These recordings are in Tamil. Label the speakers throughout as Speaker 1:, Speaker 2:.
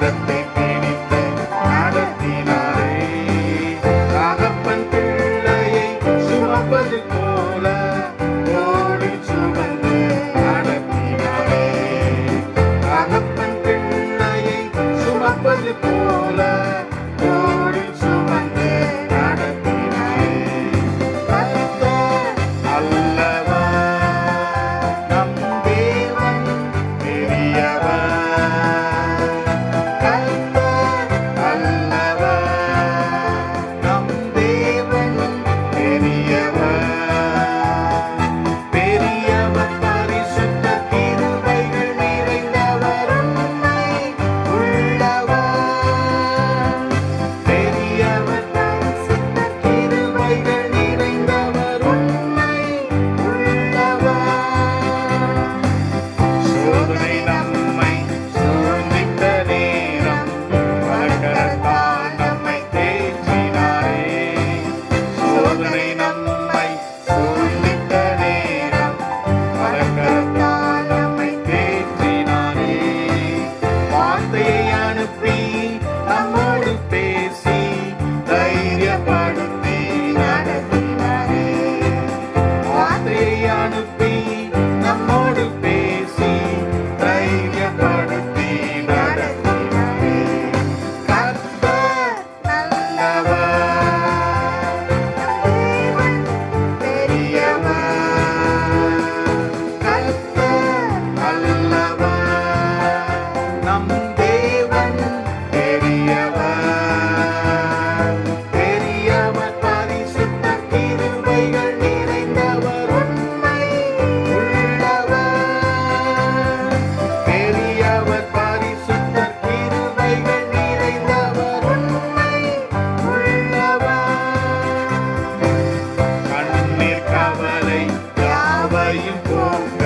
Speaker 1: கரத்தை பிடித்து நடத்தினாரே. தகப்பன் பிள்ளையை சுமப்பது போல தோளில் சுமந்து நடத்தினாரே. தகப்பன் பிள்ளையை சுமப்பது போல தோளில் சுமந்து நடத்தினாரே. கர்த்தர் நல்லவர், நம் தேவன் பெரியவர். கர்த்தர் நல்லவர், நம் தேவன் பெரியவர். பெரியவர் பரிசுத்த கிருபைகள் நிறைந்தவர் உண்மை உள்ளவர். பெரியவர் பரிசுத்த கிருபைகள் நிறைந்தவர் உண்மை உள்ளவர். சோதனை நம்மை சோதித்த நேரம் வழக்கரத்தால் நம்மை தேற்றினாரே. சோதனை நம்மை சோதித்த நேரம் வழக்கரத்தால் நம்மை தேற்றினாரே. வார்த்தையை அனுப்பி நம்மோடு பேசி தைரியப்படுத்தி நடத்தினாரே. வார்த்தையை அனுப்பி நம்மோடு பேசி தைரியப்படுத்தி நடத்தினாரே. கர்த்தர் நல்லவர், நம் தேவன் பெரியவர். கர்த்தர் நல்லவர், நம் தேவன் பெரியவர். பெரியவர் பரிசுத்த கிருபைகள் நிறைந்தவர் உண்மை உள்ளவர். பெரியவர் பரிசுத்த கிருபைகள் நிறைந்தவர் உண்மை உள்ளவர். கண்ணீர் கவலை யாவையும் போக்க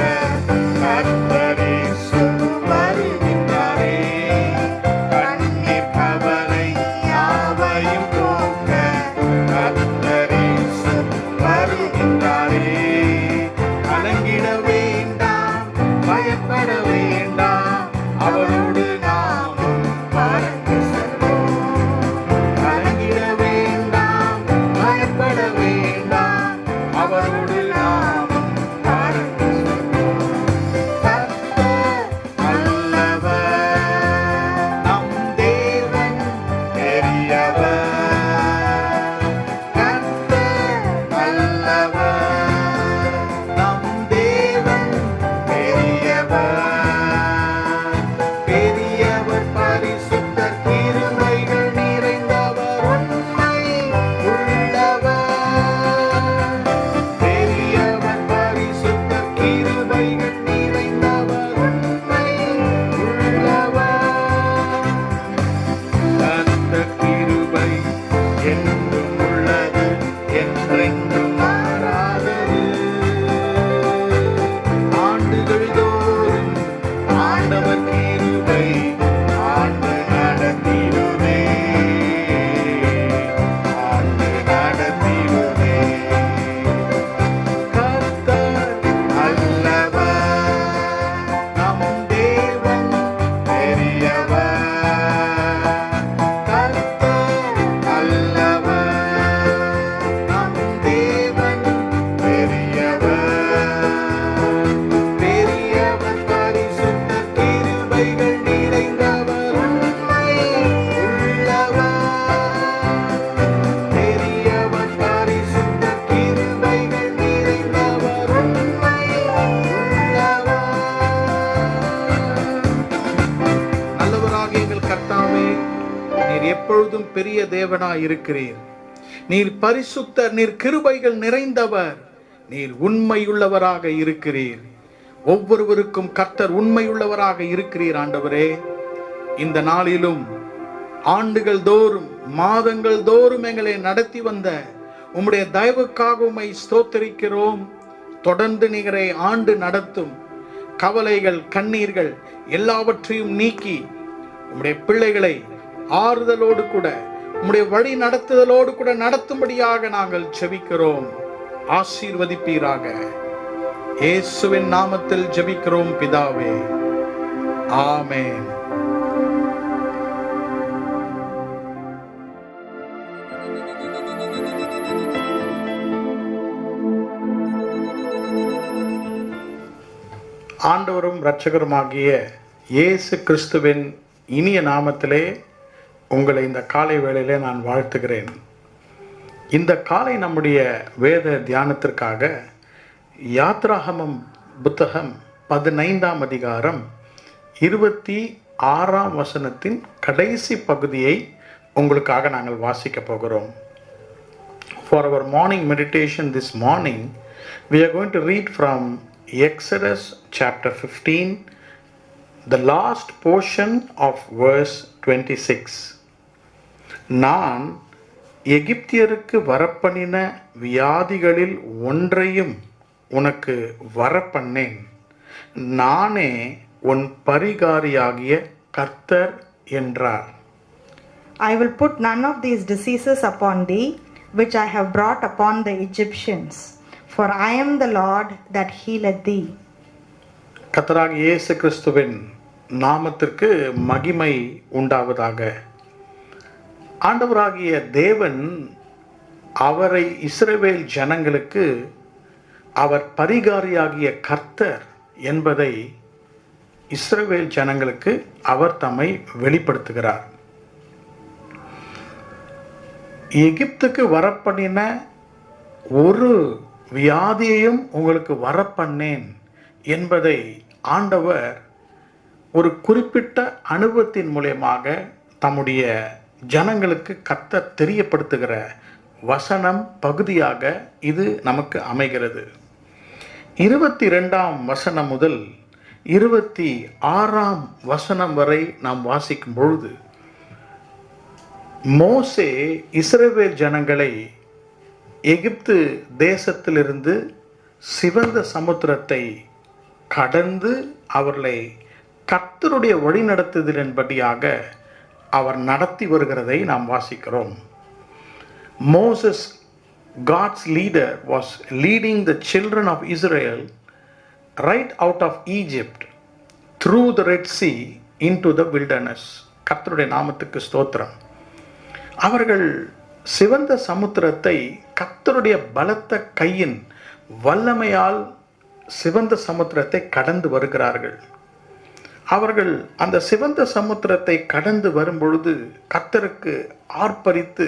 Speaker 1: கர்த்தர் இயேசு வருகின்றாரே. கண்ணீர் கவலை யாவையும் போக்க கர்த்தர் இயேசு வருகின்றாரே. கலங்கிட வேண்டாம், பயப்பட வேண்டாம், அவரோடு நாமும் பறந்து செல்வோம். கலங்கிட வேண்டாம், பயப்பட வேண்டாம், அவரோடு நாமும் பறந்து செல்வோம். கர்த்தர் நல்லவர், நம் தேவன் பெரியவர். கர்த்தர் நல்லவர், நம் தேவன் பெரியவர். பெரியவர் பரிசுத்த கிருபைகள் நிறைந்தவர் உண்மை உள்ளவர். பெரியவர் பரிசுத்த கிருபைகள் நிறைந்தவர் உண்மை உள்ளவர். கர்த்தர் கிருபை என்றும் உள்ளது, என்றென்றும் மாறாதது. ஆண்டுகள் தோறும் ஆண்டவர் கிருபை ஆண்டு நடத்திடுமே. ஆண்டு நடத்திடுமே. கர்த்தர் நல்லவர், நம் தேவன் பெரியவர். கர்த்தர் நல்லவர், நம் தேவன் பெரியவர். பெரியவர் பரிசுத்த கிருபைகள் நிறைந்தவர் உண்மை உள்ளவர். பெரியவர் பரிசுத்த கிருபைகள் நிறைந்தவர் உண்மை உள்ளவர். நல்லவராக எங்கள் கர்த்தாவே, நீர் எப்பொழுதும் பெரிய தேவனாய் இருக்கிறீர். நீர் பரிசுத்தர், நீர் கிருபைகள் நிறைந்தவர், நீர் உண்மையுள்ளவராக இருக்கிறீர். ஒவ்வொருவருக்கும் கர்த்தர் உண்மையுள்ளவராக இருக்கிறீர் ஆண்டவரே. இந்த நாளிலும் ஆண்டுகள் தோறும் மாதங்கள் தோறும் எங்களை நடத்தி வந்த உம்முடைய தயவுக்காக உம்மை ஸ்தோத்திரிக்கிறோம். தொடர்ந்து நீரை ஆண்டு நடத்தும் கவலைகள் கண்ணீர்கள் எல்லாவற்றையும் நீக்கி உம்முடைய பிள்ளைகளை ஆறுதலோடு கூட உம்முடைய வழி நடத்துதலோடு கூட நடத்தும்படியாக நாங்கள் ஜெபிக்கிறோம். ஆசீர்வதிப்பீராக. இயேசுவின் நாமத்தில் ஜெபிக்கிறோம் பிதாவே, ஆமென். ஆண்டவரும் இரட்சகருமாகிய இயேசு கிறிஸ்துவின் இனிய நாமத்திலே உங்களை இந்த காலை வேளையிலே நான் வாழ்த்துகிறேன். இந்த காலை நம்முடைய வேத தியானத்திற்காக யாத்ராகமம் புத்தகம் 15ஆம் அதிகாரம் 26ஆம் வசனத்தின் கடைசி பகுதியை உங்களுக்காக நாங்கள் வாசிக்க போகிறோம். For our morning meditation this morning, we are going to read from Exodus chapter 15, the last portion of verse 26. நான் எகிப்தியருக்கு வரப்பண்ணின வியாதிகளில் ஒன்றையும் உனக்கு வரப்பண்ணேன், நானே உன் பரிகாரியாகிய கர்த்தர் என்றார்.
Speaker 2: I will put none of these diseases upon thee, which I have brought upon the Egyptians, for I am the Lord that healeth thee.
Speaker 1: கர்த்தராகிய இயேசு கிறிஸ்துவின் நாமத்திற்கு மகிமை உண்டாவதாக. ஆண்டவராகிய தேவன் அவரை இஸ்ரவேல் ஜனங்களுக்கு அவர் பரிகாரியாகிய கர்த்தர் என்பதை இஸ்ரவேல் ஜனங்களுக்கு அவர் தம்மை வெளிப்படுத்துகிறார். எகிப்துக்கு வரப்பண்ணின ஒரு வியாதியையும் உங்களுக்கு வரப்பண்ணேன் என்பதை ஆண்டவர் ஒரு குறிப்பிட்ட அனுபவத்தின் மூலமாக தம்முடைய ஜனங்களுக்கு கர்த்தர் தெரியப்படுத்துகிற வசனம் பகுதியாக இது நமக்கு அமைகிறது. 22ஆம் வசனம் முதல் 26ஆம் வசனம் வரை நாம் வாசிக்கும் பொழுது மோசே இஸ்ரவேல் ஜனங்களை எகிப்து தேசத்திலிருந்து சிவந்த சமுத்திரத்தை கடந்து அவர்களை கர்த்தருடைய வழிநடத்துதலின்படியாக அவர் நடத்தி வருகிறதை நாம் வாசிக்கிறோம். Moses, God's leader, was leading the children of Israel right out of Egypt through the Red Sea into the wilderness. கர்த்தருடைய நாமத்துக்கு ஸ்தோத்திரம். அவர்கள் சிவந்த சமுத்திரத்தை கர்த்தருடைய பலத்த கையின் வல்லமையால் சிவந்த சமுத்திரத்தை கடந்து வருகிறார்கள். அவர்கள் அந்த சிவந்த சமுத்திரத்தை கடந்து வரும்பொழுது கர்த்தருக்கு ஆர்ப்பரித்து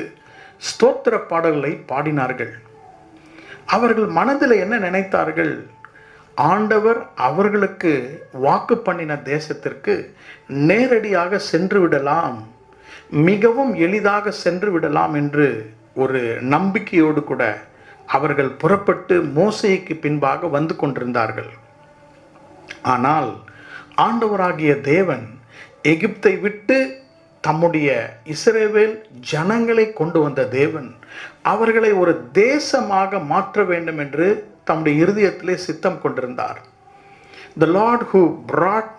Speaker 1: ஸ்தோத்திர பாடல்களை பாடினார்கள். அவர்கள் மனதில் என்ன நினைத்தார்கள்? ஆண்டவர் அவர்களுக்கு வாக்கு பண்ணின தேசத்திற்கு நேரடியாக சென்று விடலாம், மிகவும் எளிதாக சென்று விடலாம் என்று ஒரு நம்பிக்கையோடு கூட அவர்கள் புறப்பட்டு மோசேக்கு பின்பாக வந்து கொண்டிருந்தார்கள். ஆனால் ஆண்டவராகிய தேவன் எகிப்தை விட்டு தம்முடைய இஸ்ரவேல் ஜனங்களை கொண்டு வந்த தேவன் அவர்களை ஒரு தேசமாக மாற்ற வேண்டும் என்று தம்முடைய இருதயத்திலே சித்தம் கொண்டிருந்தார். The Lord who brought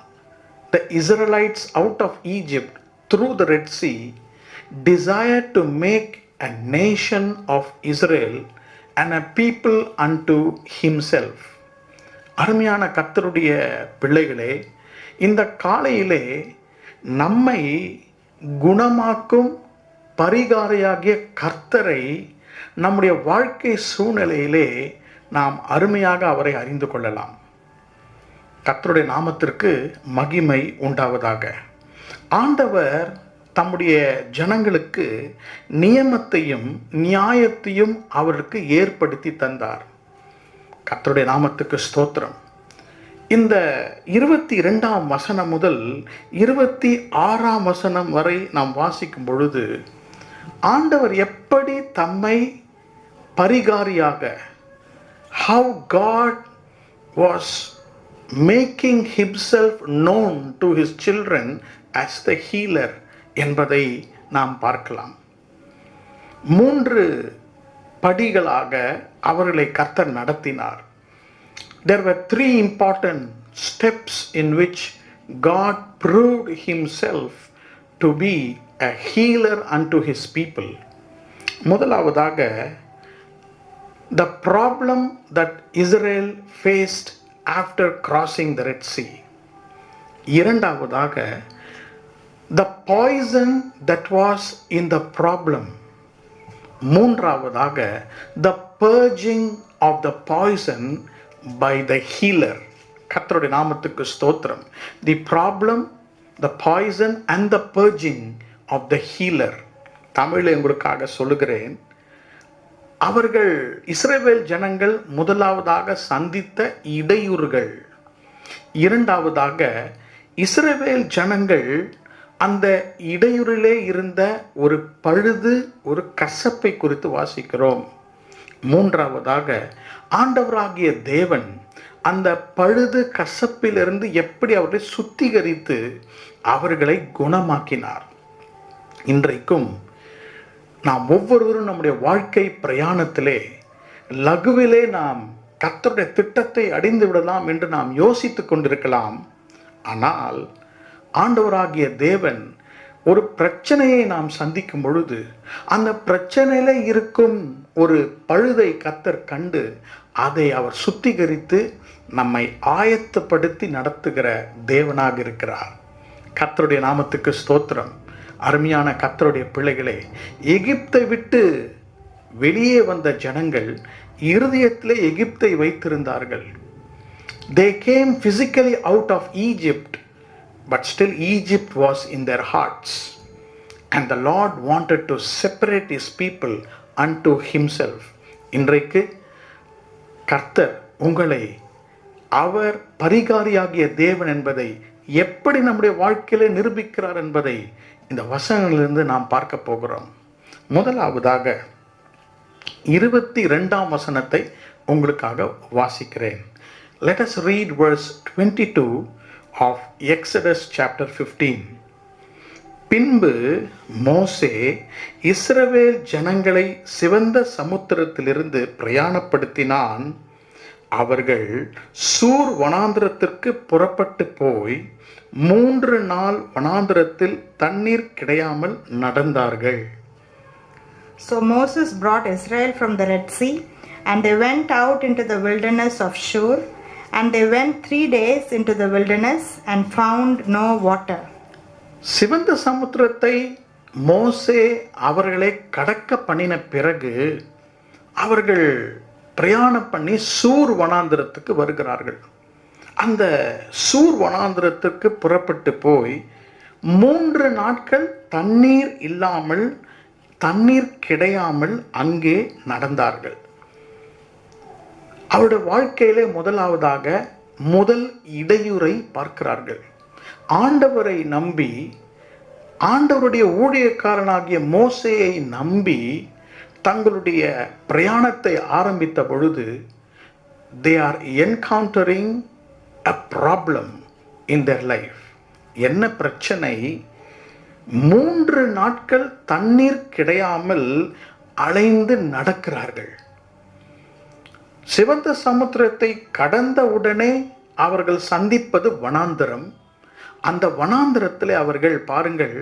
Speaker 1: the Israelites out of Egypt through the Red Sea desired to make a nation of Israel and a people unto himself. அருமையான கர்த்தருடைய பிள்ளைகளே, இந்த காலையிலே நம்மை குணமாக்கும் பரிகாரியாகிய கர்த்தரை நம்முடைய வாழ்க்கை சூழ்நிலையிலே நாம் அருமையாக அவரை அறிந்து கொள்ளலாம். கர்த்தருடைய நாமத்திற்கு மகிமை உண்டாவதாக. ஆண்டவர் தம்முடைய ஜனங்களுக்கு நியமத்தையும் நியாயத்தையும் அவர்களுக்கு ஏற்படுத்தி தந்தார். கர்த்தருடைய நாமத்துக்கு ஸ்தோத்திரம். இந்த 22ஆம் வசனம் முதல் 26ஆம் வசனம் வரை நாம் வாசிக்கும் பொழுது ஆண்டவர் எப்படி தம்மை பரிகாரியாக, how God was making himself known to his children as the healer என்பதை நாம் பார்க்கலாம். 3 படிகளாக அவர்களை கர்த்தர் நடத்தினார். There were 3 important steps in which God proved himself to be a healer unto his people. முதலாவதாக, the problem that Israel faced after crossing the Red Sea. இரண்டாவதாக, the poison that was in the problem. மூன்றாவதாக, the purging of the poison by the healer. கர்த்தருடைய நாமத்துக்கு ஸ்தோத்திரம். The problem, the poison and the purging of the healer. தமிழில் உங்களுக்காக சொல்லுகிறேன். அவர்கள் இஸ்ரவேல் ஜனங்கள் முதலாவதாக சந்தித்த இடையூறுகள், இரண்டாவதாக இஸ்ரவேல் ஜனங்கள் அந்த இடையூறிலே இருந்த ஒரு பழுது, ஒரு கசப்பை குறித்து வாசிக்கிறோம். மூன்றாவதாக ஆண்டவராகிய தேவன் அந்த பழுது கசப்பிலிருந்து எப்படி அவர்களை சுத்திகரித்து அவர்களை குணமாக்கினார். இன்றைக்கும் நாம் ஒவ்வொருவரும் நம்முடைய வாழ்க்கை பிரயாணத்திலே லகுவிலே நாம் கர்த்தருடைய திட்டத்தை அடைந்து விடலாம் என்று நாம் யோசித்துக் கொண்டிருக்கலாம். ஆனால் ஆண்டவராகிய தேவன் ஒரு பிரச்சனையை நாம் சந்திக்கும் பொழுது அந்த பிரச்சனையில இருக்கும் ஒரு பழுதை கர்த்தர் கண்டு அதை அவர் சுத்திகரித்து நம்மை ஆயத்தப்படுத்தி நடத்துகிற தேவனாக இருக்கிறார். கர்த்தருடைய நாமத்துக்கு ஸ்தோத்திரம். அருமையான கர்த்தருடைய பிள்ளைகளே, எகிப்தை விட்டு வெளியே வந்த ஜனங்கள் இருதயத்திலே எகிப்தை வைத்திருந்தார்கள். They came physically out of Egypt, but still Egypt was in their hearts. And the Lord wanted to separate his people unto himself. இன்றைக்கு கர்த்தர் உங்களை அவர் பரிகாரியாகிய தேவன் என்பதை எப்படி நம்முடைய வாழ்க்கையிலே நிரூபிக்கிறார் என்பதை இந்த வசனங்களிலிருந்து நாம் பார்க்க போகிறோம். முதலாவதாக 22ஆம் வசனத்தை உங்களுக்காக வாசிக்கிறேன். Let us read verse 22 of Exodus chapter 15. பின்பு மோசே இஸ்ரவேல் ஜனங்களை சிவந்த சமுத்திரத்திலிருந்து பிரயாணப்படுத்தினான். அவர்கள் சூர் வனாந்திரத்திற்கு புறப்பட்டு போய் 3 நாள் வனாந்திரத்தில் தண்ணீர் கிடையாமல் நடந்தார்கள்.
Speaker 2: So Moses brought Israel from the Red Sea, and they went out into the wilderness of Shur, and they went 3 days into the wilderness and found no water.
Speaker 1: சிவந்த சமுத்திரத்தை மோசே அவர்களை கடக்க பண்ணின பிறகு அவர்கள் பிரயாணம் பண்ணி சூர் வனாந்திரத்துக்கு வருகிறார்கள். அந்த சூர் வனாந்திரத்துக்கு புறப்பட்டு போய் 3 நாட்கள் தண்ணீர் இல்லாமல், தண்ணீர் கிடையாமல் அங்கே நடந்தார்கள். அவருடைய வாழ்க்கையிலே முதலாவதாக முதல் இடையூறை பார்க்கிறார்கள். ஆண்டவரை நம்பி, ஆண்டவருடைய ஊழியக்காரனாகிய மோசேயை நம்பி தங்களுடைய பிரயாணத்தை ஆரம்பித்த பொழுது they are encountering a problem in their life. என்ன பிரச்சனை? 3 நாட்கள் தண்ணீர் கிடையாமல் அலைந்து நடக்கிறார்கள். சிவந்த சமுத்திரத்தை கடந்த உடனே அவர்கள் சந்திப்பது வனாந்தரம். அந்த வனாந்தரத்தில் அவர்கள் பாருங்கள்,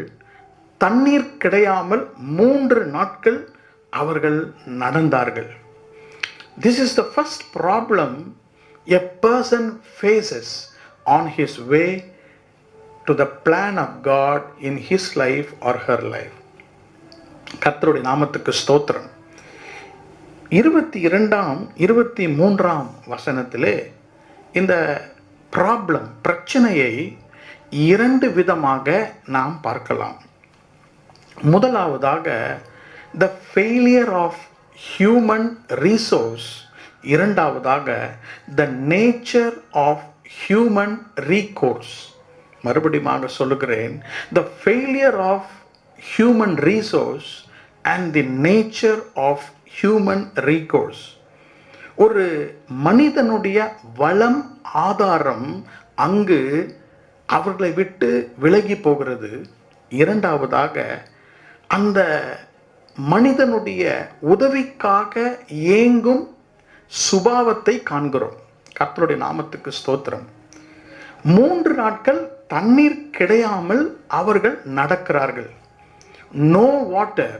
Speaker 1: தண்ணீர் கிடையாமல் 3 நாட்கள் அவர்கள் நடந்தார்கள். This is the first problem a person faces on his way to the plan of God in his life or her life. கர்த்தருடைய நாமத்துக்கு ஸ்தோத்திரம். 22ஆம் 23ஆம் வசனத்திலே இந்த ப்ராப்ளம், பிரச்சனையை 2 விதமாக நாம் பார்க்கலாம். முதலாவதாக the failure of human resource, இரண்டாவதாக the nature of human recourse. மறுபடியும் சொல்லுகிறேன், the failure of human resource and the nature of human recourse. ஒரு மனிதனுடைய வளம், ஆதாரம் அங்கு அவர்களை விட்டு விலகி போகிறது. இரண்டாவதாக அந்த மனிதனுடைய உதவிக்காக ஏங்கும் சுபாவத்தை காண்கிறோம். கர்த்தருடைய நாமத்துக்கு ஸ்தோத்திரம். 3 நாட்கள் தண்ணீர் கிடையாமல் அவர்கள் நடக்கிறார்கள். No water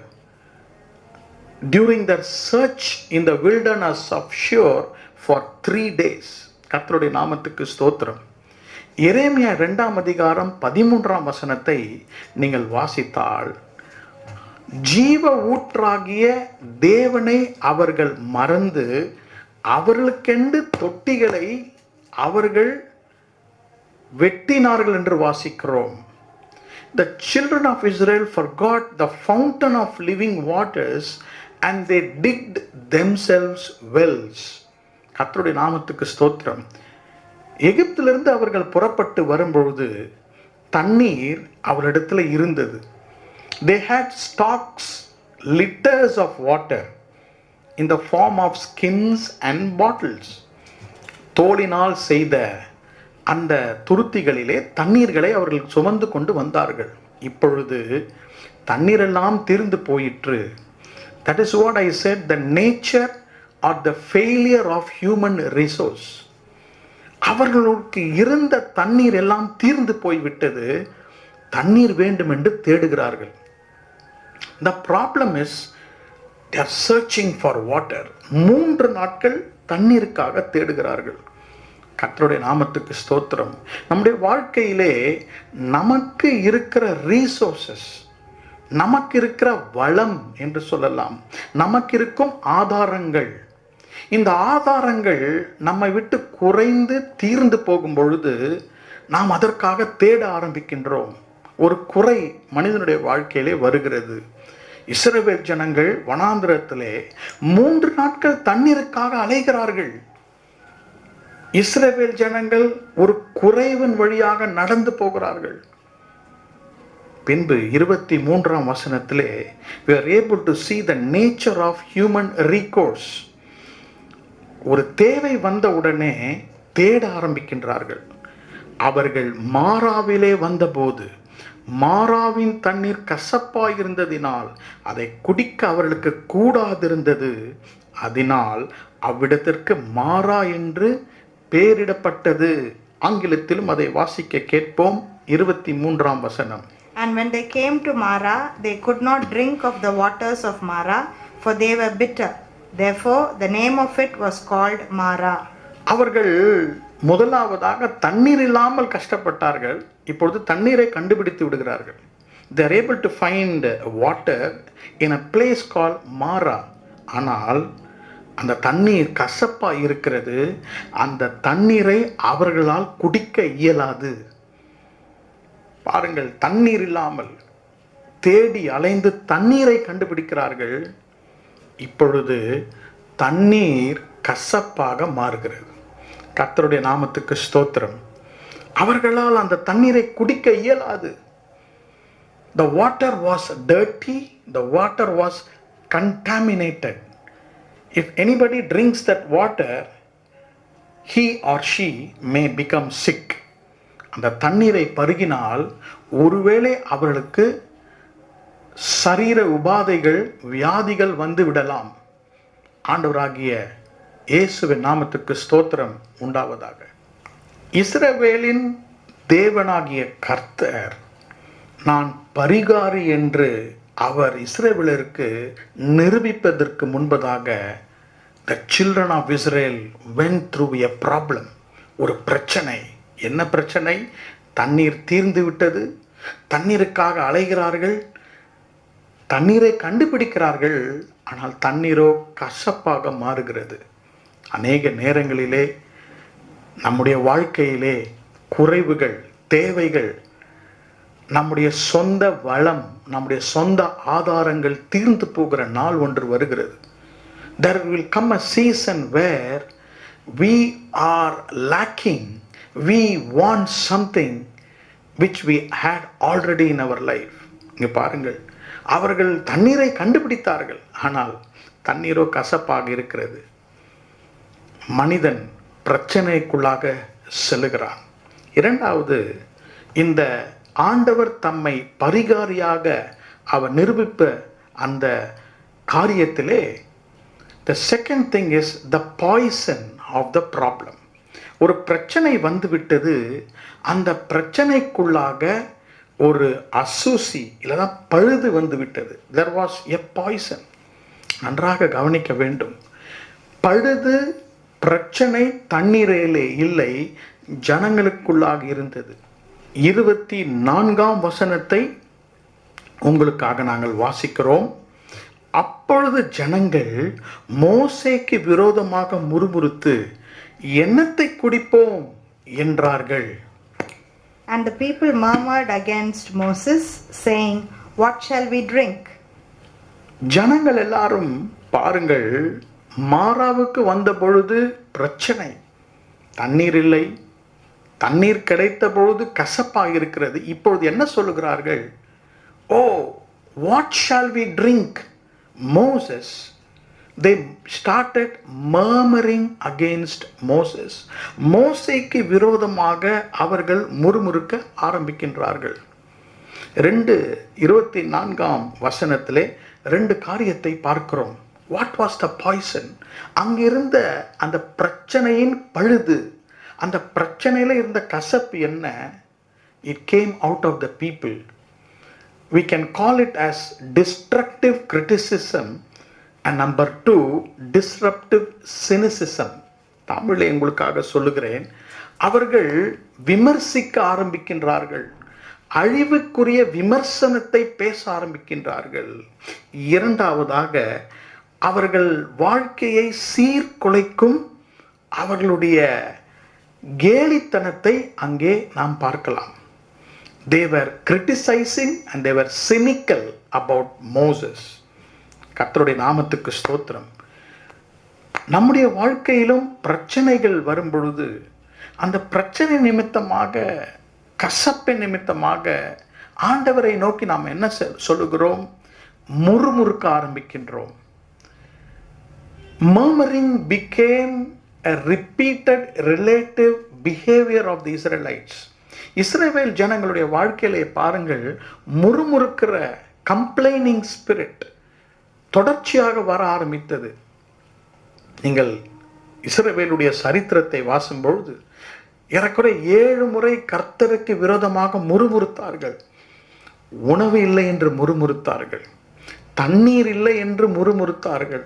Speaker 1: during their search in the wilderness of Shur for 3 days. கர்த்தருடைய நாமத்துக்கு ஸ்தோத்திரம். எரேமியா 2ஆம் அதிகாரம் 13ஆம் வசனத்தை நீங்கள் வாசித்தால், ஜீவ ஊற்றாகிய தேவனை அவர்கள் மறந்து அவர்களுக்கென்று தொட்டிகளை அவர்கள் வெட்டினார்கள் என்று வாசிக்கிறோம். The children of Israel forgot the fountain of living waters and they digged themselves wells. கர்த்தருடைய நாமத்துக்கு ஸ்தோத்திரம். எகிப்திலிருந்து அவர்கள் புறப்பட்டு வரும்பொழுது தண்ணீர் அவரிடத்துல இருந்தது. They had stocks, litters of water in the form of skins and bottles. தோலினால் செய்த அந்த துருத்திகளிலே தண்ணீர்களை அவர்கள் சுமந்து கொண்டு வந்தார்கள். இப்பொழுது தண்ணீரெல்லாம் தீர்ந்து போயிற்று. That is what I said, the nature or the failure of human resource. அவர்களுக்கு இருந்த தண்ணீர் எல்லாம் தீர்ந்து போய்விட்டது. தண்ணீர் வேண்டும் என்று தேடுகிறார்கள். The problem is they are searching for water. 3 நாட்கள் தண்ணீருக்காக தேடுகிறார்கள். கர்த்தருடைய நாமத்துக்கு ஸ்தோத்திரம். நம்முடைய வாழ்க்கையிலே நமக்கு இருக்கிற ரீசோர்சஸ், நமக்கு இருக்கிற வளம் என்று சொல்லலாம், நமக்கு இருக்கும் ஆதாரங்கள், இந்த ஆதாரங்கள் நம்மை விட்டு குறைந்து தீர்ந்து போகும் பொழுது நாம் அதற்காக தேட ஆரம்பிக்கின்றோம். ஒரு குறை மனிதனுடைய வாழ்க்கையிலே வருகிறது. இஸ்ரவேல் ஜனங்கள் வனாந்திரத்திலே 3 நாட்கள் தண்ணீருக்காக அலைகிறார்கள். இஸ்ரவேல் ஜனங்கள் ஒரு குறைவின் வழியாக நடந்து போகிறார்கள். பின்பு 23ஆம் வசனத்திலே we are able to see the nature of human recourse. ஒரு தேவை வந்தவுடனே தேட ஆரம்பிக்கின்றார்கள். அவர்கள் மாராவிலே வந்தபோது மாராவின் தண்ணீர் கசப்பாய் இருந்ததினால் அதை குடிக்க அவர்களுக்கு கூடாதிருந்தது. அதனால் அவ்விடத்திற்கு மாரா என்று பெயரிடப்பட்டது. ஆங்கிலத்திலும் அதை வாசிக்க கேட்போம். 23ஆம் வசனம்.
Speaker 2: And when they came to Mara, they could not drink of the waters of Mara, for they were bitter. Therefore, the name of it was called Mara.
Speaker 1: அவர்கள் முதலாவதாக தண்ணீர் இல்லாமல் கஷ்டப்பட்டார்கள். இப்பொழுது தண்ணீரை கண்டுபிடித்து விடுகிறார்கள். They are able to find water in a place called Mara. ஆனால் அந்த தண்ணீர் கசப்பா இருக்கிறது. அந்த தண்ணீரை அவர்களால் குடிக்க இயலாது. பாருங்கள், தண்ணீர் இல்லாமல் தேடி அலைந்து தண்ணீரை கண்டுபிடிக்கிறார்கள். இப்பொழுது தண்ணீர் கசப்பாக மாறுகிறது. கர்த்தருடைய நாமத்துக்கு ஸ்தோத்திரம். அவர்களால் அந்த தண்ணீரை குடிக்க இயலாது. The water was dirty, the water was contaminated. If anybody drinks that water, he or she may become sick. அந்த தண்ணீரை பருகினால் ஒருவேளை அவர்களுக்கு சரீர உபாதைகள், வியாதிகள் வந்து விடலாம். ஆண்டவராகிய இயேசுவின் நாமத்துக்கு ஸ்தோத்திரம் உண்டாவதாக. இஸ்ரவேலின் தேவனாகிய கர்த்தர் நான் பரிகாரி என்று அவர் இஸ்ரவேலருக்கு நிரூபிப்பதற்கு முன்பதாக the children of Israel went through a problem. ஒரு பிரச்சனை. என்ன பிரச்சனை? தண்ணீர் தீர்ந்து விட்டது. தண்ணீருக்காக அலைகிறார்கள். தண்ணீரை கண்டுபிடிக்கிறார்கள். ஆனால் தண்ணீரோ கசப்பாக மாறுகிறது. அநேக நேரங்களிலே நம்முடைய வாழ்க்கையிலே குறைவுகள், தேவைகள், நம்முடைய சொந்த வளம், நம்முடைய சொந்த ஆதாரங்கள் தீர்ந்து போகிற நாள் ஒன்று வருகிறது. There will come a season where we are lacking. We want something which we had already in our life. இங்கே பாருங்கள், அவர்கள் தண்ணீரை கண்டுபிடித்தார்கள். ஆனால் தண்ணீரோ கசப்பாக இருக்கிறது. மனிதன் பிரச்சனைக்குள்ளாக செல்லுகிறான். இரண்டாவது, இந்த ஆண்டவர் தம்மை பரிகாரியாக அவர் நிரூபிப்ப அந்த காரியத்திலே the second thing is the poison of the problem. ஒரு பிரச்சனை வந்துவிட்டது. அந்த பிரச்சனைக்குள்ளாக ஒரு அசூசி இல்லைனா பழுது வந்துவிட்டது. there was a poison. நன்றாக கவனிக்க வேண்டும். பழுது, பிரச்சனை தண்ணீரிலே இல்லை, ஜனங்களுக்குள்ளாக இருந்தது. 24ஆம் வசனத்தை உங்களுக்காக நாங்கள் வாசிக்கிறோம். அப்பொழுது ஜனங்கள் மோசேக்கு விரோதமாக முறுமுறுத்து என்னத்தை குடிப்போம் என்றார்கள்.
Speaker 2: And the people murmured against Moses, saying, What shall we drink?
Speaker 1: ஜனங்கள் எல்லாரும் பாருங்கள், மாறாவுக்கு வந்த பொழுது பிரச்சனை, தண்ணீர் இல்லை, தண்ணீர் கிடைத்த பொழுது கசப்பாக இருக்கிறது. இப்பொழுது என்ன சொல்லுகிறார்கள்? ஓ, what shall we drink? Moses. They started murmuring against Moses. மோசேக்கு விரோதமாக அவர்கள் முறுமுறுக்க ஆரம்பிக்கின்றார்கள். 2:24 2 காரியத்தை பார்க்கிறோம். What was the poison? அங்கிருந்த அந்த பிரச்சனையின் பழுது, அந்த பிரச்சனையில இருந்த கசப்பு என்ன? It came out of the people. We can call it as destructive criticism, and number 2, disruptive cynicism. தமிழை உங்களுக்காக சொல்லுகிறேன். அவர்கள் விமர்சிக்க ஆரம்பிக்கின்றார்கள், அழிவுக்குரிய விமர்சனத்தை பேச ஆரம்பிக்கின்றார்கள். இரண்டாவதாக, அவர்கள் வாழ்க்கையை சீர்குலைக்கும் அவர்களுடைய கேலித்தனத்தை அங்கே நாம் பார்க்கலாம். They were criticizing and they were cynical about Moses. கர்த்தருடைய நாமத்துக்கு ஸ்தோத்திரம். நம்முடைய வாழ்க்கையிலும் பிரச்சனைகள் வரும் பொழுது அந்த பிரச்சனை நிமித்தமாக, கசப்பின் நிமித்தமாக ஆண்டவரை நோக்கி நாம் என்ன சொல்லுகிறோம்? முறுமுறுக்க ஆரம்பிக்கின்றோம். Murmuring became a repeated relative behavior of the Israelites. இஸ்ரவேல் ஜனங்களுடைய வாழ்க்கையிலே பாருங்கள், முறுமுறுக்கிற கம்ப்ளைனிங் ஸ்பிரிட் தொடர்ச்சியாக வர ஆரம்பித்தது. நீங்கள் இஸ்ரவேலுடைய சரித்திரத்தை வாசிக்கும் பொழுது ஏறக்குறை 7 முறை கர்த்தருக்கு விரோதமாக முறுமுறுத்தார்கள். உணவு இல்லை என்று முறுமுறுத்தார்கள், தண்ணீர் இல்லை என்று முறுமுறுத்தார்கள்.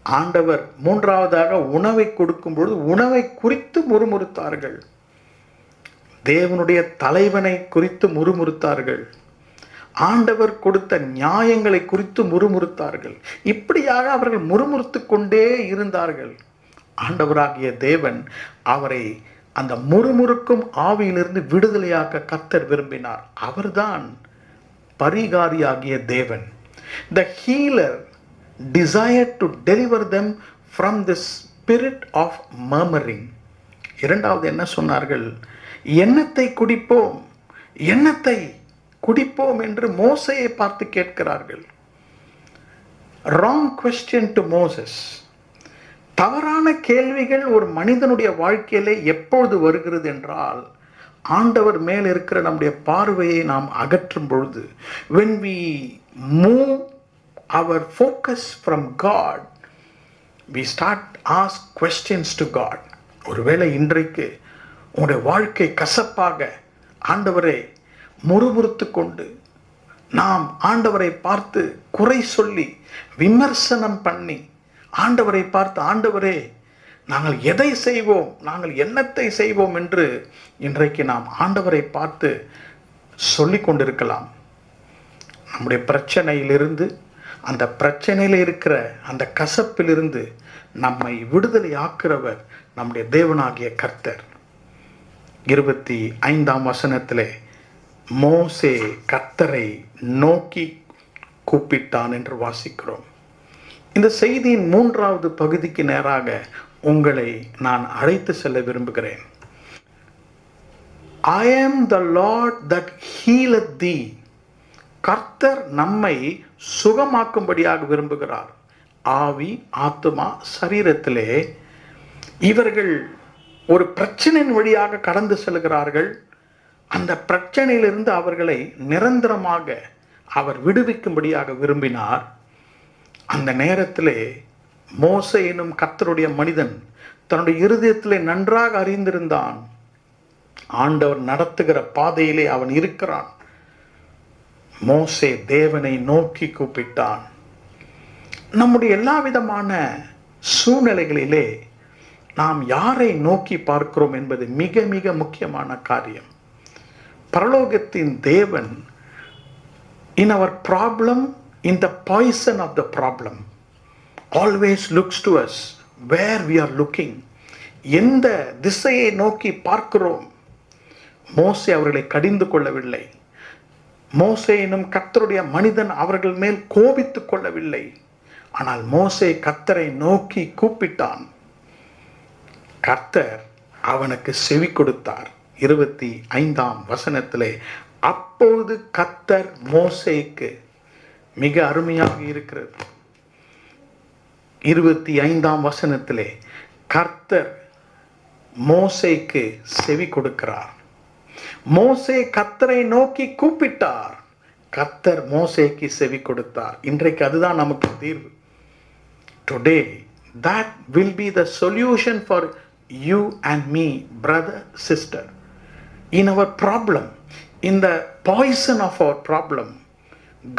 Speaker 1: ஆண்டவர் மூன்றாவதாக உணவை கொடுக்கும் பொழுது உணவை குறித்து முறுமுறுத்தார்கள். தேவனுடைய தலைவனை குறித்து முறுமுறுத்தார்கள். ஆண்டவர் கொடுத்த நியாயங்களை குறித்து முறுமுறுத்தார்கள். இப்படியாக அவர்கள் முறுமுறுத்து கொண்டே இருந்தார்கள். ஆண்டவராகிய தேவன் அவரை அந்த முறுமுறுக்கும் ஆவியிலிருந்து விடுதலையாக்க கர்த்தர் விரும்பினார். அவர்தான் பரிகாரியாகிய தேவன். The healer desired to deliver them from the spirit of murmuring. இரண்டாவது என்ன சொன்னார்கள்? எண்ணத்தை குடிப்போம், எண்ணத்தை குடிப்போம் என்று மோசேயை பார்த்து கேட்கிறார்கள். Wrong question to Moses. தவறான கேள்விகள் ஒரு மனிதனுடைய வாழ்க்கையிலே எப்பொழுது வருகிறது என்றால், ஆண்டவர் மேல் இருக்கிற நம்முடைய பார்வையை நாம் அகற்றும் பொழுது, when we move our focus from God, we start ask questions to God. ஒருவேளை இன்றைக்கு உங்களுடைய வாழ்க்கை கசப்பாக ஆண்டவரை முறுமுறுத்து கொண்டு நாம் ஆண்டவரை பார்த்து குறை சொல்லி விமர்சனம் பண்ணி ஆண்டவரை பார்த்து, ஆண்டவரே நாங்கள் எதை செய்வோம், நாங்கள் என்னத்தை செய்வோம் என்று இன்றைக்கு நாம் ஆண்டவரை பார்த்து சொல்லி கொண்டிருக்கலாம். நம்முடைய பிரச்சனையிலிருந்து, அந்த பிரச்சனையில் இருக்கிற அந்த கசப்பிலிருந்து நம்மை விடுதலை ஆக்கிறவர் நம்முடைய தேவனாகிய கர்த்தர். 25 மோசே கர்த்தரை நோக்கி கூப்பிட்டான் என்று வாசிக்கிறோம். இந்த செய்தியின் 3வது பகுதிக்கு நேராக உங்களை நான் அழைத்து செல்ல விரும்புகிறேன். I am the Lord that healeth thee. கர்த்தர் நம்மை சுகமாக்கும்படியாக விரும்புகிறார். ஆவி, ஆத்துமா, சரீரத்திலே இவர்கள் ஒரு பிரச்சனையின் வழியாக கடந்து செல்கிறார்கள். அந்த பிரச்சனையிலிருந்து அவர்களை நிரந்தரமாக அவர் விடுவிக்கும்படியாக விரும்பினார். அந்த நேரத்திலே மோசே எனும் கர்த்தருடைய மனிதன் தன்னுடைய இருதயத்திலே நன்றாக அறிந்திருந்தான், ஆண்டவர் நடத்துகிற பாதையிலே அவன் இருக்கிறான். மோசே தேவனை நோக்கி கூப்பிட்டான். நம்முடைய எல்லா விதமான சூழ்நிலைகளிலே நாம் யாரை நோக்கி பார்க்கிறோம் என்பது மிக மிக முக்கியமான காரியம். பரலோகத்தின் தேவன் in our problem, in the poison of the problem, always looks to us where we are looking. எந்த திசையை நோக்கி பார்க்கிறோம்? மோசே அவர்களை கடிந்து கொள்ளவில்லை. மோசே எனும் கர்த்தருடைய மனிதன் அவர்கள் மேல் கோபித்துக் கொள்ளவில்லை. ஆனால் மோசே கர்த்தரை நோக்கி கூப்பிட்டான். கர்த்தர் அவனுக்கு செவி கொடுத்தார். 25ஆம் வசனத்திலே, அப்பொழுது கர்த்தர் மோசேக்கு, மிக அருமையாக இருக்கிறது, 25ஆம் வசனத்திலே கர்த்தர் மோசேக்கு செவி கொடுக்கிறார். மோசே கர்த்தரை நோக்கி கூப்பிட்டார். கர்த்தர் மோசேக்கு செவி கொடுத்தார். இன்றைக்கு அதுதான் நமக்கு தீர்வு. Today that will be the solution for you and me, brother, sister, in our problem, in the poison of our problem.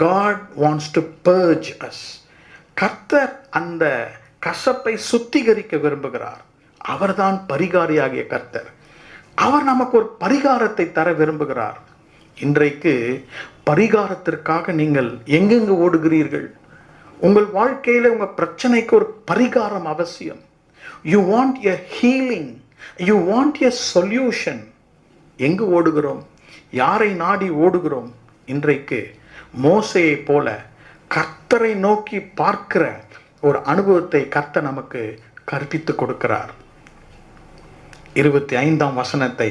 Speaker 1: God wants to purge us. கர்த்தர் அந்த கசப்பை சுத்திகரிக்க விரும்புகிறார். அவர்தான் பரிகாரியாகிய கர்த்தர். அவர் நமக்கு ஒரு பரிகாரத்தை தர விரும்புகிறார். இன்றைக்கு பரிகாரத்திற்காக நீங்கள் எங்கெங்கு ஓடுகிறீர்கள்? உங்கள் வாழ்க்கையில் உங்கள் பிரச்சனைக்கு ஒரு பரிகாரம் அவசியம். You want a healing, you want a solution. எங்கு ஓடுகிறோம்? யாரை நாடி ஓடுகிறோம்? இன்றைக்கு மோசேயை போல கர்த்தரை நோக்கி பார்க்கிற ஒரு அனுபவத்தை கர்த்தர் நமக்கு கற்பித்து கொடுக்கிறார். 25ஆம் வசனத்தை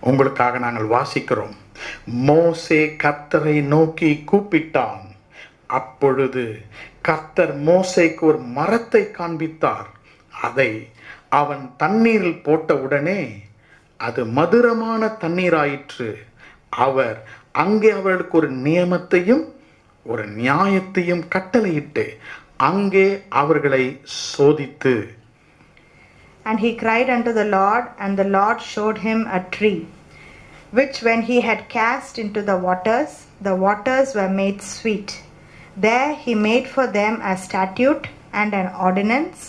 Speaker 1: உங்களுக்காக நாங்கள் வாசிக்கிறோம். மோசே கர்த்தரை நோக்கி கூப்பிட்டான். அப்பொழுது கர்த்தர் மோசேக்கு ஒரு மரத்தை காண்பித்தார். அதை அவன் தண்ணீரில் போட்ட உடனே அது மதுரமான தண்ணீராயிற்று. அவர் அங்கே அவர்களுக்கு ஒரு நியமத்தையும் ஒரு நியாயத்தையும் கட்டளையிட்டு அங்கே அவர்களை சோதித்து.
Speaker 2: And he cried unto the Lord, and the Lord showed him a tree, which when he had cast into the waters were made sweet. There he made for them a statute and an ordinance,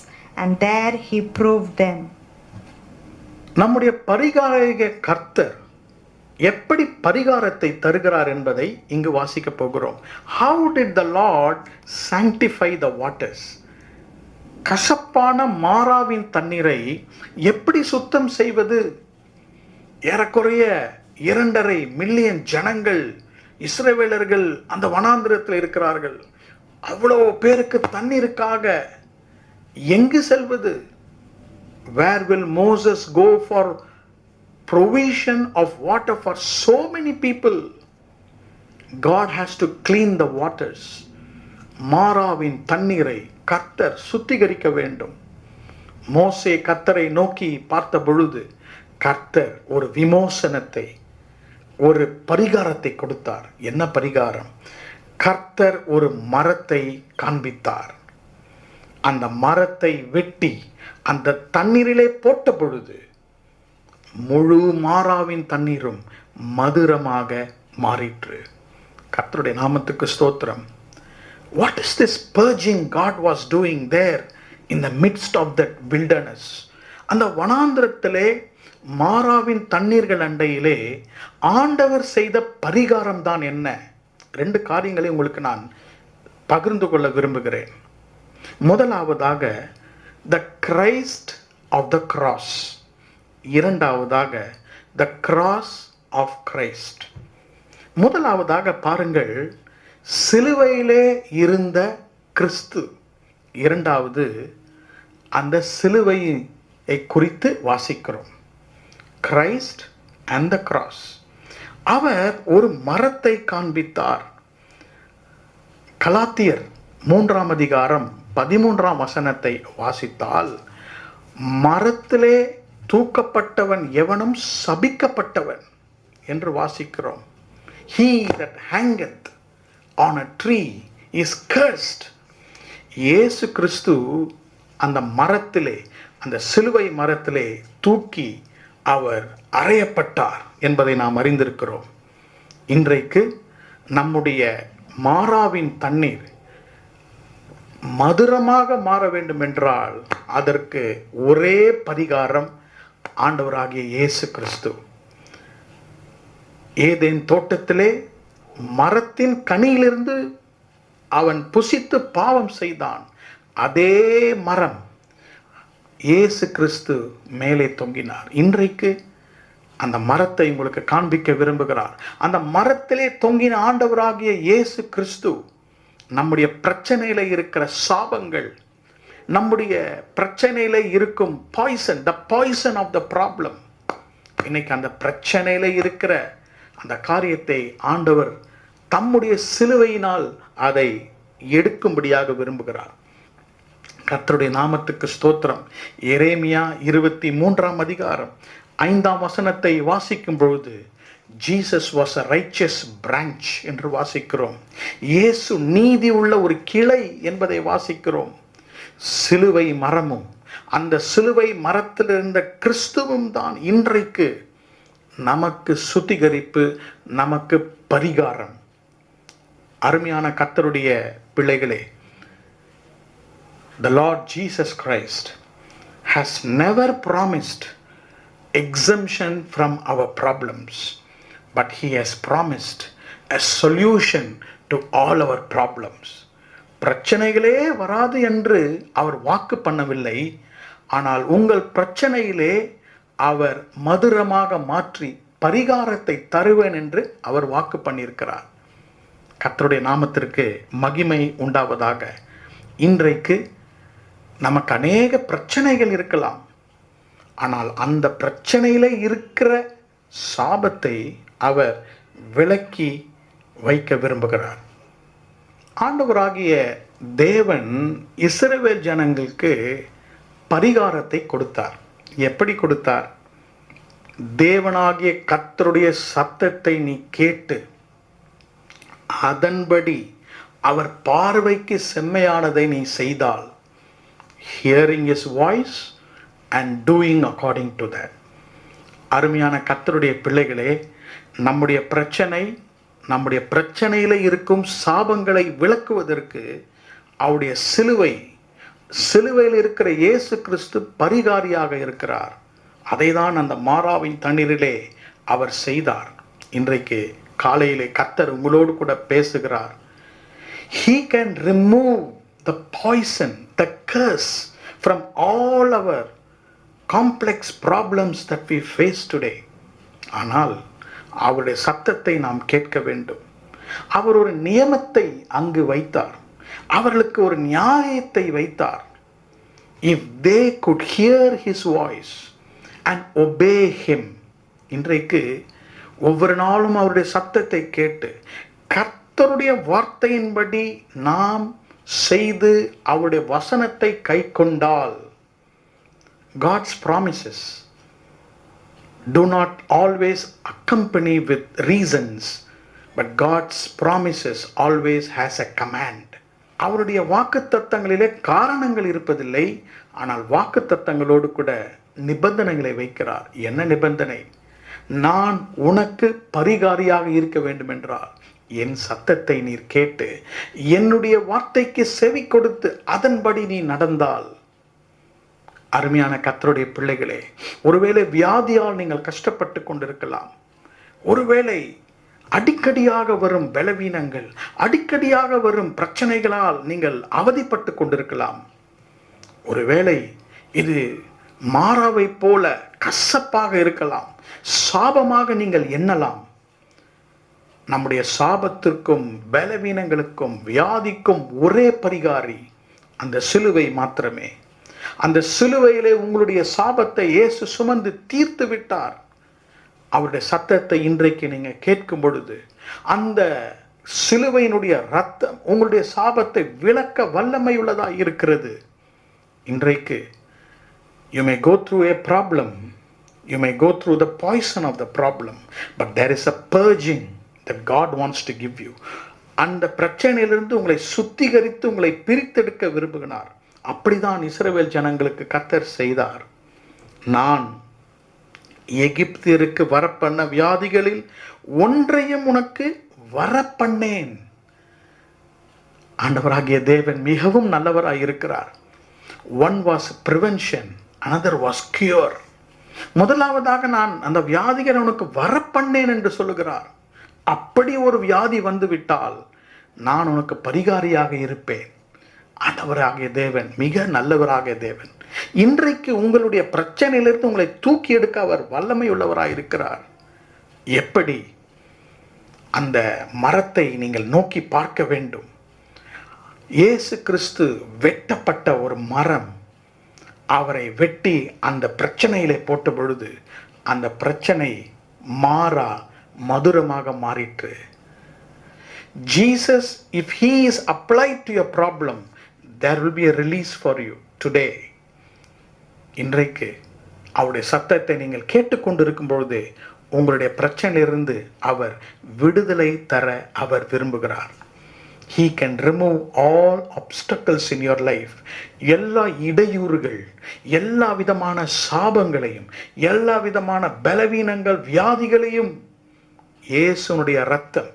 Speaker 2: and there he proved them.
Speaker 1: நம்முடைய பரிகார கர்த்தர் எப்படி பரிகாரத்தை தருகிறார் என்பதை இங்கு வாசிக்க போகிறோம். How did the Lord sanctify the waters? கசப்பான மாறாவின் தண்ணீரை எப்படி சுத்தம் செய்வது? ஏறக்குறைய 2.5 மில்லியன் ஜனங்கள், இஸ்ரவேலர்கள் அந்த வனாந்திரத்தில் இருக்கிறார்கள். அவ்வளோ பேருக்கு தண்ணீருக்காக எங்கு செல்வது? Where will Moses go for provision of water for so many people? God has to clean the waters. மாறாவின் தண்ணீரை கர்த்தர் சுத்திகரிக்க வேண்டும். மோசே கர்த்தரை நோக்கி பார்த்த பொழுது கர்த்தர் ஒரு விமோசனத்தை, ஒரு பரிகாரத்தை கொடுத்தார். என்ன பரிகாரம்? கர்த்தர் ஒரு மரத்தை காண்பித்தார். அந்த மரத்தை வெட்டி அந்த தண்ணீரிலே போட்ட பொழுது முழு மாறாவின் தண்ணீரும் மதுரமாக மாறிற்று. கர்த்தருடைய நாமத்துக்கு ஸ்தோத்திரம். What is this purging God was doing there in the midst of that wilderness? அந்த வனாந்திரத்திலே மாறாவின் தண்ணீர்கள் அண்டையிலே ஆண்டவர் செய்த பரிகாரம் தான் என்ன? 2 காரியங்களை உங்களுக்கு நான் பகிர்ந்து கொள்ள விரும்புகிறேன். முதலாவதாக the Christ of the cross. இரண்டாவதாக the cross of Christ. முதலாவதாக பாருங்கள், சிலுவையிலே இருந்த கிறிஸ்து. இரண்டாவது, அந்த சிலுவையை குறித்து வாசிக்கிறோம். Christ and the cross. அவர் ஒரு மரத்தை காண்பித்தார். கலாத்தியர் 3ஆம் அதிகாரம் 13ஆம் வசனத்தை வாசித்தால், மரத்திலே தூக்கப்பட்டவன் எவனும் சபிக்கப்பட்டவன் என்று வாசிக்கிறோம். He that hangeth on a tree is cursed. இயேசு கிறிஸ்து அந்த மரத்திலே, அந்த சிலுவை மரத்திலே தூக்கி அவர் அறையப்பட்டார் என்பதை நாம் அறிந்திருக்கிறோம். இன்றைக்கு நம்முடைய மாறாவின் தண்ணீர் மதுரமாக மாற வேண்டும் என்றால் அதற்கு ஒரே பரிகாரம் ஆண்டவராகிய இயேசு கிறிஸ்து. ஏதேன் தோட்டத்திலே மரத்தின் கனியிலிருந்து அவன் புசித்து பாவம் செய்தான். அதே மரம் இயேசு கிறிஸ்து மேலே தொங்கினார். இன்றைக்கு அந்த மரத்தை உங்களுக்கு காண்பிக்க விரும்புகிறார். அந்த மரத்திலே தொங்கின ஆண்டவராகிய இயேசு கிறிஸ்து நம்முடைய பிரச்சனையில இருக்கிற சாபங்கள், நம்முடைய பிரச்சனையில இருக்கும் poison, the poison of the problem, இன்னைக்கு அந்த பிரச்சனையில இருக்கிற அந்த காரியத்தை ஆண்டவர் தம்முடைய சிலுவையினால் அதை எடுக்கும்படியாக விரும்புகிறார். கர்த்தருடைய நாமத்துக்கு ஸ்தோத்திரம். எரேமியா 23ஆம் அதிகாரம் 5ஆம் வசனத்தை வாசிக்கும் பொழுது Jesus was a righteous branch என்று வாசிக்கிறோம். இயேசு நீதி உள்ள ஒரு கிளை என்பதை வாசிக்கிறோம். சிலுவை மரமும் அந்த சிலுவை மரத்தில் இருந்த கிறிஸ்துவும் தான் இன்றைக்கு நமக்கு சுத்திகரிப்பு, நமக்கு பரிகாரம். அருமையான கர்த்தருடைய பிள்ளைகளே, the Lord Jesus Christ has never promised exemption from our problems, but he has promised a solution to all our problems. பிரச்சனைகளே வராது என்று அவர் வாக்கு பண்ணவில்லை. ஆனால் உங்கள் பிரச்சனையிலே அவர் மதுரமாக மாற்றி பரிகாரத்தை தருவேன் என்று அவர் வாக்கு பண்ணியிருக்கிறார். கர்த்தருடைய நாமத்திற்கு மகிமை உண்டாவதாக. இன்றைக்கு நமக்கு அநேக பிரச்சனைகள் இருக்கலாம். ஆனால் அந்த பிரச்சனையில இருக்கிற சாபத்தை அவர் விலக்கி வைக்க விரும்புகிறார். ஆண்டவராகிய தேவன் இஸ்ரவேல் ஜனங்களுக்கு பரிகாரத்தை கொடுத்தார். எப்படி கொடுத்தார்? தேவனாகிய கர்த்தருடைய சத்தத்தை நீ கேட்டு அதன்படி அவர் பார்வைக்கு செம்மையானதை நீ செய்தால், hearing his voice and doing according to that. அருமையான கர்த்தருடைய பிள்ளைகளே, நம்முடைய நம்முடைய பிரச்சனையில் இருக்கும் சாபங்களை விளக்குவதற்கு அவருடைய சிலுவையில் இருக்கிற இயேசு கிறிஸ்து பரிகாரியாக இருக்கிறார். அதை தான் அந்த மாறாவின் தண்ணீரிலே அவர் செய்தார். இன்றைக்கு காலையிலே கர்த்தர் உங்களோடு கூட பேசுகிறார். He can remove the poison, the curse from all our complex problems that we face today. ஆனால் அவருடைய சத்தத்தை நாம் கேட்க வேண்டும். அவர் ஒரு நியமத்தை அங்கு வைத்தார். அவர்களுக்கு ஒரு நியாயத்தை வைத்தார். If they could hear his voice and obey him. இன்றைக்கு ஒவ்வொரு நாளும் அவருடைய சத்தத்தை கேட்டு கர்த்தருடைய வார்த்தையின்படி நாம் செய்து அவருடைய வசனத்தை கைக்கொண்டால், God's promises do not always accompany with reasons, but God's promises always has a command. அவருடைய வாக்குத்தத்தங்களிலே காரணங்கள் இருப்பதில்லை, ஆனால் வாக்குத்தத்தங்களோடு கூட நிபந்தனைகளை வைக்கிறார். என்ன நிபந்தனை? நான் உனக்கு பரிகாரியாக இருக்க வேண்டும் என்றால் என் சத்தத்தை நீர் கேட்டு என்னுடைய வார்த்தைக்கு செவி கொடுத்து அதன்படி நீ நடந்தால். அருமையான கர்த்தருடைய பிள்ளைகளே, ஒருவேளை வியாதியால் நீங்கள் கஷ்டப்பட்டு கொண்டிருக்கலாம். ஒருவேளை அடிக்கடியாக வரும் பலவீனங்கள், அடிக்கடியாக வரும் பிரச்சனைகளால் நீங்கள் அவதிப்பட்டு கொண்டிருக்கலாம். ஒருவேளை இது மாறாவை போல கசப்பாக இருக்கலாம், சாபமாக நீங்கள் எண்ணலாம். நம்முடைய சாபத்திற்கும் பலவீனங்களுக்கும் வியாதிக்கும் ஒரே பரிகாரி அந்த சிலுவை மாத்திரமே. அந்த சிலுவையிலே உங்களுடைய சாபத்தை இயேசு சுமந்து தீர்த்து விட்டார். அவருடைய சத்தத்தை இன்றைக்கு நீங்க கேட்கும் பொழுது அந்த சிலுவையினுடைய ரத்தம் உங்களுடைய சாபத்தை விலக்க வல்லமை உள்ளதா இருக்கிறது. இன்றைக்கு you may go through a problem, you may go through the poison of the problem, but there is a purging that God wants to give you. அந்த பிரச்சனையிலிருந்து உங்களை சுத்திகரித்து உங்களை பிரித்தெடுக்க விரும்புகிறார். அப்படிதான் இஸ்ரவேல் ஜனங்களுக்கு கர்த்தர் செய்தார். நான் எகிப்தியருக்கு வரப்பண்ண வியாதிகளில் ஒன்றையும் உனக்கு வரப்பண்ணேன். ஆண்டவராகிய தேவன் மிகவும் நல்லவராய் இருக்கிறார். One was prevention, another was cure. முதலாவதாக நான் அந்த வியாதிகளை உனக்கு வரப்பண்ணேன் என்று சொல்லுகிறார். அப்படி ஒரு வியாதி வந்து விட்டால் நான் உனக்கு பரிகாரியாக இருப்பேன். ஆண்டவராகிய தேவன் மிக நல்லவராகிய தேவன். இன்றைக்கு உங்களுடைய பிரச்சனையிலிருந்து உங்களை தூக்கி எடுக்க அவர் வல்லமை உள்ளவராய் இருக்கிறார். எப்படி அந்த மரத்தை நீங்கள் நோக்கி பார்க்க வேண்டும். இயேசு கிறிஸ்து வெட்டப்பட்ட ஒரு மரம். அவரை வெட்டி அந்த பிரச்சனையிலே போட்ட பொழுது அந்த பிரச்சனை மாறா மதுரமாக மாறிற்று. Jesus, if he is applied to your problem, there will be a release for you today. இன்றைக்கு அவருடைய சத்தத்தை நீங்கள் கேட்டுக்கொண்டிருக்கும் பொழுது உங்களுடைய பிரச்சனையிலிருந்து அவர் விடுதலை தர அவர் விரும்புகிறார். He can remove all obstacles in your life. எல்லா இடையூறுகள், எல்லா விதமான சாபங்களையும், எல்லா விதமான பலவீனங்கள், வியாதிகளையும் இயேசுனுடைய இரத்தம்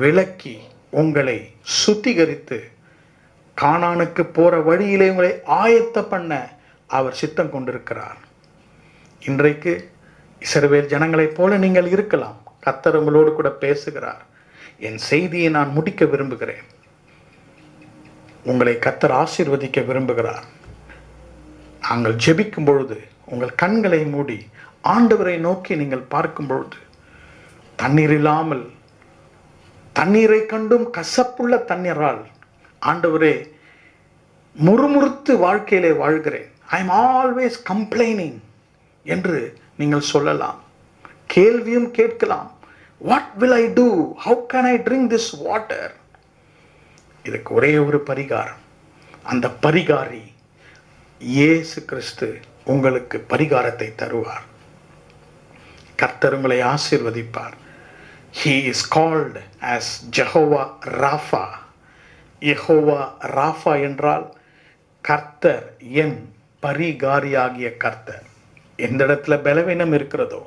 Speaker 1: விலக்கி உங்களை சுத்திகரித்து கானானுக்கு போற வழியிலே உங்களை ஆயத்த பண்ண அவர் சித்தம் கொண்டிருக்கிறார். இன்றைக்கு இஸ்ரவேல் ஜனங்களைப் போல நீங்கள் இருக்கலாம். கர்த்தர் உங்களோடு கூட பேசுகிறார். என் செய்தியை நான் முடிக்க விரும்புகிறேன். உங்களை கர்த்தர் ஆசீர்வதிக்க விரும்புகிறார். நாங்கள் ஜெபிக்கும் பொழுது உங்கள் கண்களை மூடி ஆண்டவரை நோக்கி நீங்கள் பார்க்கும் பொழுது தண்ணீர் இல்லாமல் தண்ணீரை கண்டும் கசப்புள்ள தண்ணீரால் ஆண்டவரே முறுமுறுத்து வாழ்க்கையிலே வாழ்கிறேன், ஐ எம் ஆல்வேஸ் கம்ப்ளைனிங் என்று நீங்கள் சொல்லலாம். கேள்வியும் கேட்கலாம். What will I do? How can I drink this water? இதுக்கு ஒரே ஒரு பரிகாரம். அந்த பரிகாரி இயேசு கிறிஸ்து உங்களுக்கு பரிகாரத்தை தருவார். கர்த்தர் உங்களை ஆசீர்வதிப்பார். He is called as Jehovah Rapha. Jehovah Rafah என்றால் கர்த்தர் என் பரிகாரியாகிய கர்த்தர். எந்த இடத்துல பலவீனம் இருக்கிறதோ,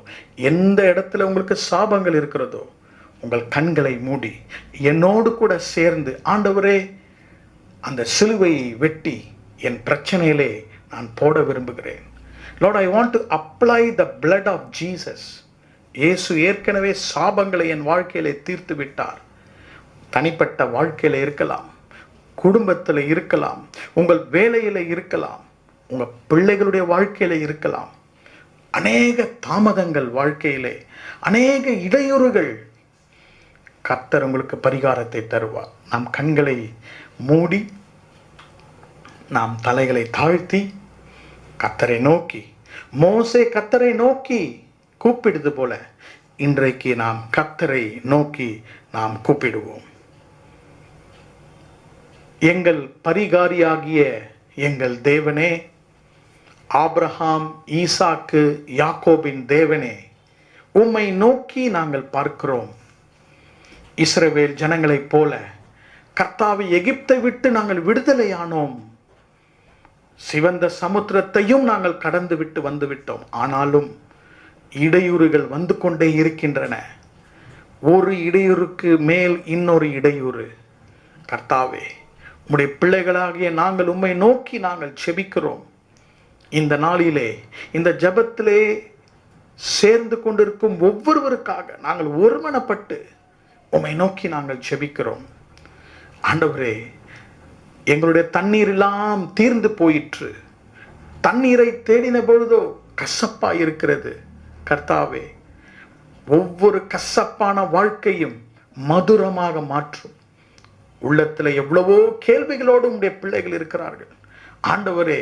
Speaker 1: எந்த இடத்துல உங்களுக்கு சாபங்கள் இருக்கிறதோ, உங்கள் கண்களை மூடி என்னோடு கூட சேர்ந்து ஆண்டவரே அந்த சிலுவையை வெட்டி என் பிரச்சனையிலே நான் போட விரும்புகிறேன். Lord, I want to apply the blood of Jesus. இயேசு ஏற்கனவே சாபங்களை என் வாழ்க்கையிலே தீர்த்து விட்டார். தனிப்பட்ட வாழ்க்கையில இருக்கலாம், குடும்பத்தில் இருக்கலாம், உங்கள் வேலையில் இருக்கலாம், உங்கள் பிள்ளைகளுடைய வாழ்க்கையில இருக்கலாம். அநேக தாமதங்கள் வாழ்க்கையிலே, அநேக இடையூறுகள். கர்த்தர் உங்களுக்கு பரிகாரத்தை தருவார். நாம் கண்களை மூடி நாம் தலைகளை தாழ்த்தி கர்த்தரை நோக்கி, மோசே கர்த்தரை நோக்கி கூப்பிடுது போல இன்றைக்கு நாம் கர்த்தரை நோக்கி நாம் கூப்பிடுவோம். எங்கள் பரிகாரியாகிய எங்கள் தேவனே, ஆபிரகாம், ஈசாக்கு, யாக்கோபின் தேவனே, உம்மை நோக்கி நாங்கள் பார்க்கிறோம். இஸ்ரவேல் ஜனங்களைப் போல கர்த்தாவை எகிப்தை விட்டு நாங்கள் விடுதலையானோம். சிவந்த சமுத்திரத்தையும் நாங்கள் கடந்து விட்டு வந்துவிட்டோம். ஆனாலும் இடையூறுகள் வந்து கொண்டே இருக்கின்றன. ஒரு இடையூறுக்கு மேல் இன்னொரு இடையூறு. கர்த்தாவே, உம்முடைய பிள்ளைகளாகிய நாங்கள் உம்மை நோக்கி நாங்கள் ஜெபிக்கிறோம். இந்த நாளிலே இந்த ஜெபத்திலே சேர்ந்து கொண்டிருக்கும் ஒவ்வொருவருக்காக நாங்கள் ஒருமனப்பட்டு உம்மை நோக்கி நாங்கள் ஜெபிக்கிறோம். ஆண்டவரே, எங்களுடைய தண்ணீர் எல்லாம் தீர்ந்து போயிற்று. தண்ணீரை தேடின பொழுதோ கசப்பா இருக்கிறது. கர்த்தாவே, ஒவ்வொரு கசப்பான வாழ்க்கையும் மதுரமாக மாற்றும். உள்ளத்தில் எவ்வளவோ கேள்விகளோடு உடைய பிள்ளைகள் இருக்கிறார்கள். ஆண்டவரே,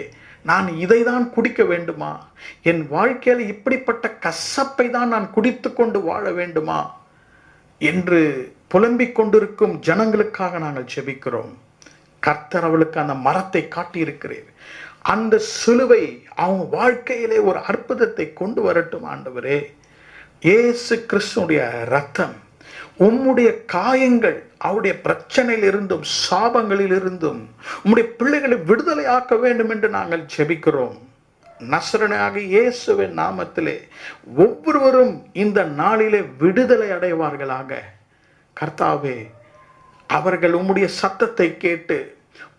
Speaker 1: நான் இதை தான் குடிக்க வேண்டுமா? என் வாழ்க்கையில் இப்படிப்பட்ட கசப்பை தான் நான் குடித்து கொண்டு வாழ வேண்டுமா என்று புலம்பிக் கொண்டிருக்கும் ஜனங்களுக்காக நாங்கள் ஜெபிக்கிறோம். கர்த்தர் அவளுக்கு அந்த மரத்தை காட்டியிருக்கிறேன். அந்த சிலுவை அவங்க வாழ்க்கையிலே ஒரு அற்புதத்தை கொண்டு வரட்டும். ஆண்டவரே, இயேசு கிறிஸ்துடைய இரத்தம், உம்முடைய காயங்கள் அவருடைய பிரச்சனையில் இருந்தும் சாபங்களில் இருந்தும் உம்முடைய பிள்ளைகளை விடுதலை ஆக்க வேண்டும் என்று நாங்கள் ஜெபிக்கிறோம். நசரேயனாக இயேசுவின் நாமத்திலே ஒவ்வொருவரும் இந்த நாளிலே விடுதலை அடைவார்களாக. கர்த்தாவே, அவர்கள் உம்முடைய சத்தத்தை கேட்டு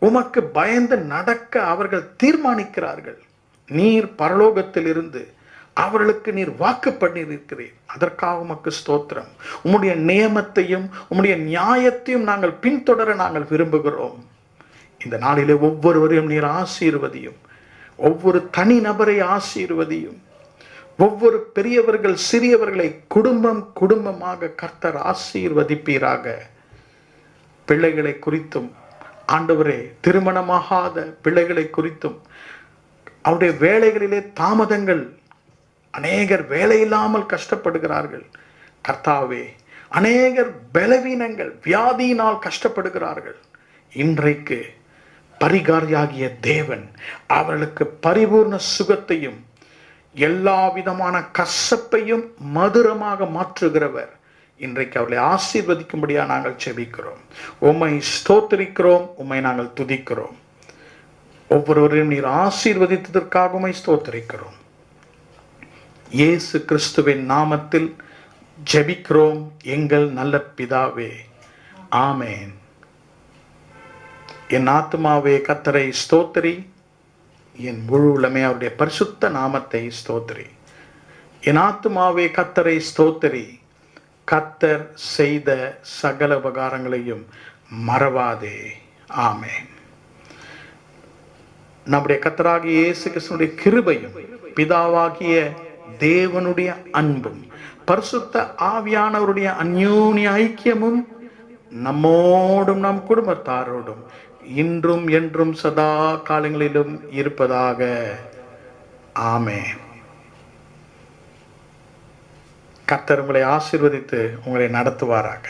Speaker 1: உமக்கு பயந்து நடக்க அவர்கள் தீர்மானிக்கிறார்கள். நீர் பரலோகத்தில் இருந்து அவர்களுக்கு நீர் வாக்கு பண்ணியிருக்கிறீர். அதற்காக உமக்கு ஸ்தோத்திரம். உம்முடைய நியமத்தையும் உம்முடைய நியாயத்தையும் நாங்கள் பின்தொடர நாங்கள் விரும்புகிறோம். இந்த நாளிலே ஒவ்வொருவரையும் நீர் ஆசீர்வதியும். ஒவ்வொரு தனி நபரை ஆசீர்வதியும். ஒவ்வொரு பெரியவர்கள் சிறியவர்களை குடும்பம் குடும்பமாக கர்த்தர் ஆசீர்வதிப்பீராக. பிள்ளைகளை குறித்தும் ஆண்டவரே, திருமணமாகாத பிள்ளைகளை குறித்தும், அவருடைய வேலைகளிலே தாமதங்கள், அநேகர் வேலை இல்லாமல் கஷ்டப்படுகிறார்கள் கர்த்தாவே. அநேகர் பலவீனங்கள் வியாதியினால் கஷ்டப்படுகிறார்கள். இன்றைக்கு பரிகாரியாகிய தேவன் அவர்களுக்கு பரிபூர்ண சுகத்தையும் எல்லா விதமான கசப்பையும் மதுரமாக மாற்றுகிறவர். இன்றைக்கு அவர்களை ஆசீர்வதிக்கும்படியா நாங்கள் செபிக்கிறோம். உம்மை ஸ்தோத்திரிக்கிறோம், உம்மை நாங்கள் துதிக்கிறோம். ஒவ்வொருவரையும் நீர் ஆசீர்வதித்ததற்காக உம்மை ஸ்தோத்திரிக்கிறோம். இயேசு கிறிஸ்துவின் நாமத்தில் ஜெபிக்கிறோம் எங்கள் நல்ல பிதாவே, ஆமென். என் ஆத்துமாவே கர்த்தரை ஸ்தோத்திரி, என் முழு உள்ளமே அவருடைய பரிசுத்த நாமத்தை ஸ்தோத்திரி. என் ஆத்துமாவே கர்த்தரை ஸ்தோத்திரி, கர்த்தர் செய்த சகல உபகாரங்களையும் மறவாதே. ஆமென். நம்முடைய கர்த்தராகிய இயேசு கிறிஸ்துவினுடைய கிருபையும் பிதாவாகிய தேவனுடைய அன்பும் பரிசுத்த ஆவியானவருடைய அந்யோன்ய ஐக்கியமும் நம்மோடும் நம் குடும்பத்தாரோடும் இன்றும் என்றும் சதா காலங்களிலும் இருப்பதாக. ஆமென். கர்த்தர் உங்களை ஆசீர்வதித்து உங்களை நடத்துவாராக.